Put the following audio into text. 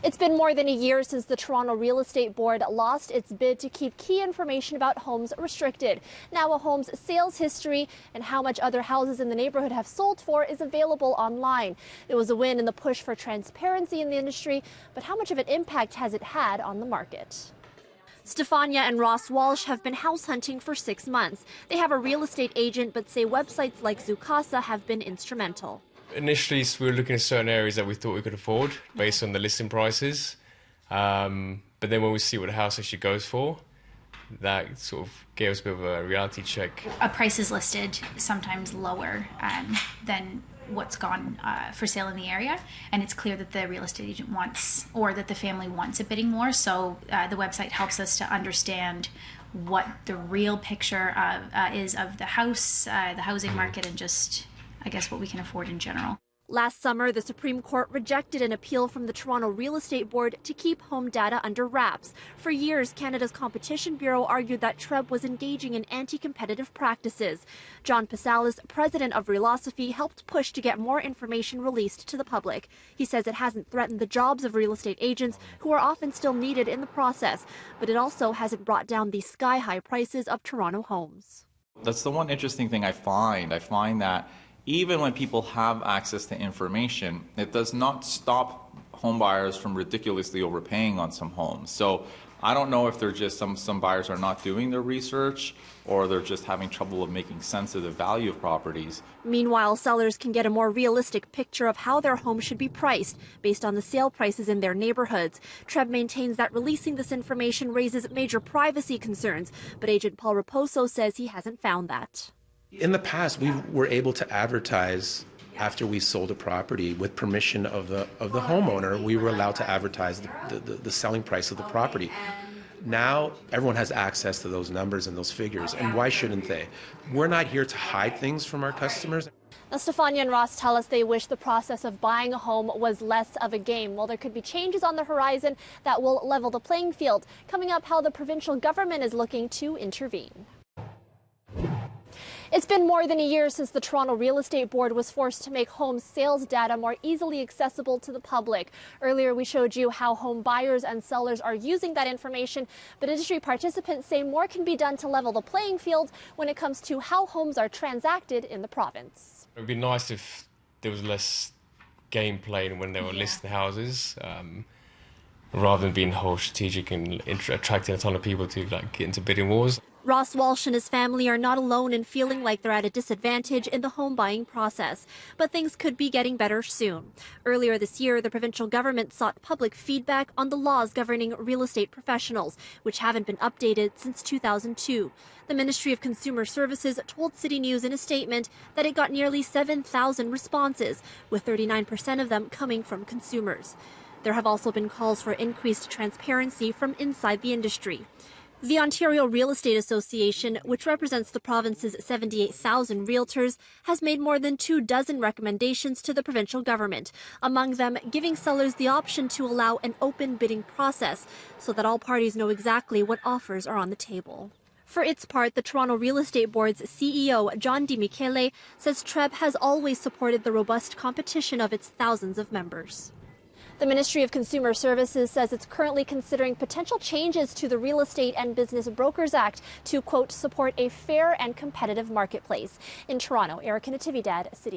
It's been more than a year since the Toronto Real Estate Board lost its bid to keep key information about homes restricted. Now a home's sales history and how much other houses in the neighborhood have sold for is available online. It was a win in the push for transparency in the industry, but how much of an impact has it had on the market? Stefania and Ross Walsh have been house hunting for 6 months. They have a real estate agent, but say websites like Zoocasa have been instrumental. Initially, we were looking at certain areas that we thought we could afford based on the listing prices. But then when we see what the house actually goes for, that sort of gave us a bit of a reality check. A price is listed sometimes lower than what's gone for sale in the area, and it's clear that the real estate agent wants, or that the family wants, a bidding more. So the website helps us to understand what the real picture is of the house, the housing market, and just, I guess, what we can afford in general. Last summer, the Supreme Court rejected an appeal from the Toronto Real Estate Board to keep home data under wraps. For years, Canada's Competition Bureau argued that TREB was engaging in anti-competitive practices. John Pasalis, president of Realosophy, helped push to get more information released to the public. He says it hasn't threatened the jobs of real estate agents, who are often still needed in the process, but it also hasn't brought down the sky-high prices of Toronto homes. That's the one interesting thing I find. I find that even when people have access to information, it does not stop home buyers from ridiculously overpaying on some homes. So I don't know if they're just some buyers are not doing their research, or they're just having trouble of making sense of the value of properties. Meanwhile, sellers can get a more realistic picture of how their home should be priced based on the sale prices in their neighborhoods. TREB maintains that releasing this information raises major privacy concerns, but agent Paul Raposo says he hasn't found that. In the past, we were able to advertise after we sold a property with permission of the homeowner. We were allowed to advertise the selling price of the property. Now everyone has access to those numbers and those figures, and why shouldn't they? We're not here to hide things from our customers. Now, Stefania and Ross tell us they wish the process of buying a home was less of a game. Well, there could be changes on the horizon that will level the playing field. Coming up, how the provincial government is looking to intervene. It's been more than a year since the Toronto Real Estate Board was forced to make home sales data more easily accessible to the public. Earlier, we showed you how home buyers and sellers are using that information, but industry participants say more can be done to level the playing field when it comes to how homes are transacted in the province. It would be nice if there was less game playing when they were listing houses, rather than being whole strategic and attracting a ton of people to get into bidding wars. Ross Walsh and his family are not alone in feeling like they're at a disadvantage in the home buying process, but things could be getting better soon. Earlier this year, the provincial government sought public feedback on the laws governing real estate professionals, which haven't been updated since 2002. The Ministry of Consumer Services told City News in a statement that it got nearly 7,000 responses, with 39% of them coming from consumers. There have also been calls for increased transparency from inside the industry. The Ontario Real Estate Association, which represents the province's 78,000 realtors, has made more than 24 recommendations to the provincial government, among them giving sellers the option to allow an open bidding process so that all parties know exactly what offers are on the table. For its part, the Toronto Real Estate Board's CEO, John DiMichele, says TREB has always supported the robust competition of its thousands of members. The Ministry of Consumer Services says it's currently considering potential changes to the Real Estate and Business Brokers Act to, quote, support a fair and competitive marketplace. In Toronto, Erica Natividad, City